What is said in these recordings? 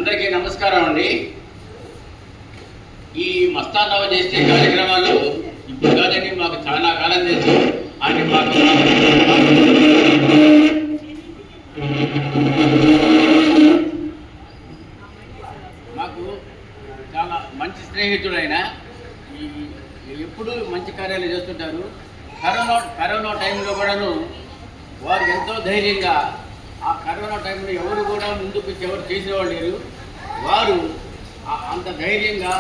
అందరికీ నమస్కారం అండి. ఈ మస్తాన్ రావు చేసే కార్యక్రమాలు ఇప్పుడు కాదండి, మాకు చాలా కాలం తెలుసు. ఆయన మాకు చాలా మంచి స్నేహితుడైన ఎప్పుడూ మంచి కార్యాలు చేస్తుంటారు. కరోనా టైంలో కూడాను వారు ఎంతో ధైర్యంగా, ఆ కరోనా టైంలో ఎవరు కూడా ముందుకు ఎవరు చేసేవాళ్ళు లేరు. వారు అంత ధైర్యంగా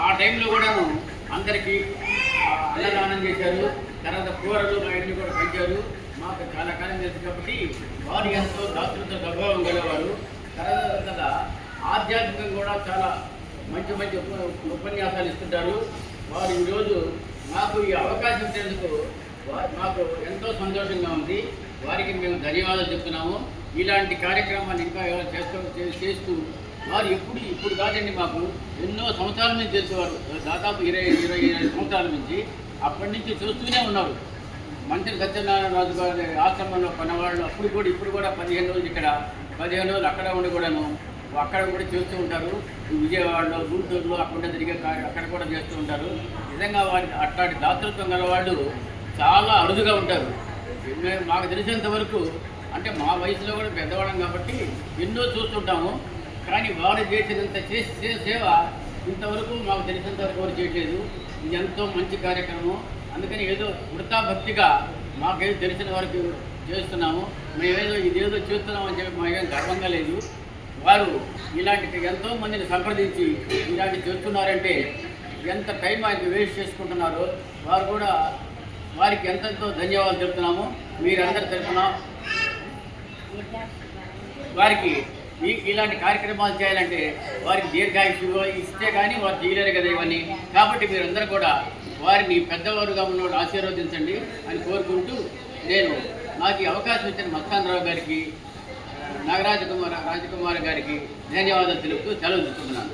ఆ టైంలో కూడాను అందరికీ అన్నదానం చేశారు. తర్వాత కూరలు అవన్నీ కూడా పెంచారు. మాకు చాలా కాలం తెలుసు కాబట్టి వారు ఎంతో దాతృత్వ స్వభావం గలవారు. తర్వాత ఆధ్యాత్మికంగా కూడా చాలా మంచి మంచి ఉపన్యాసాలు ఇస్తుంటారు. వారు ఈరోజు మాకు ఈ అవకాశం ఇచ్చేందుకు మాకు ఎంతో సంతోషంగా ఉంది. వారికి మేము ధన్యవాదాలు చెప్తున్నాము. ఇలాంటి కార్యక్రమాలు ఇంకా చేస్తూ వారు ఇప్పుడు కాదండి, మాకు ఎన్నో సంవత్సరాల నుంచి చేసేవారు. దాదాపు 20 సంవత్సరాల నుంచి అప్పటి నుంచి చూస్తూనే ఉన్నారు. మంత్రి సత్యనారాయణ రాజు గారి ఆశ్రమంలో కొన్నవాళ్ళు ఇప్పుడు కూడా 15 రోజులు ఇక్కడ, 15 రోజులు అక్కడ ఉండి కూడాను అక్కడ కూడా చేస్తూ ఉంటారు. విజయవాడలో, గుంటూరులో అక్కడ తిరిగే అక్కడ కూడా చేస్తూ ఉంటారు. నిజంగా అట్లాంటి దాతృత్వం గలవాళ్ళు చాలా అరుదుగా ఉంటారు. మాకు తెలిసినంత వరకు, అంటే మా వయసులో కూడా పెద్దవాళ్ళం కాబట్టి ఎన్నో చూస్తుంటాము. కానీ వారు చేసినంత సేవ ఇంతవరకు మాకు తెలిసినంత వరకు వారు చేయలేదు. ఇది ఎంతో మంచి కార్యక్రమం. అందుకని ఏదో వృత్తాభక్తిగా మాకేదో తెలిసిన వరకు చేస్తున్నాము. మేమేదో ఇదేదో చేస్తున్నామని చెప్పి మాకేం గర్వంగా లేదు. వారు ఇలాంటి ఎంతో మందిని సంప్రదించి ఇలాంటి చేస్తున్నారంటే ఎంత టైం ఆయనకి వేస్ట్ చేసుకుంటున్నారో వారికి ఎంతో ధన్యవాదాలు చెప్తున్నాము. మీరందరూ తరఫున వారికి ఇలాంటి కార్యక్రమాలు చేయాలంటే వారికి దీర్ఘాయుష్యుగా ఇస్తే కానీ వారు చేయలేరు కదా ఇవన్నీ. కాబట్టి మీరందరూ కూడా వారిని పెద్దవారుగా ఉన్నవాడు ఆశీర్వదించండి అని కోరుకుంటూ, నేను నాకు ఈ అవకాశం ఇచ్చిన మస్తాన్ రావు గారికి, రాజకుమార్ గారికి ధన్యవాదాలు తెలుపుతూ సెలవు తీసుకుంటున్నాను.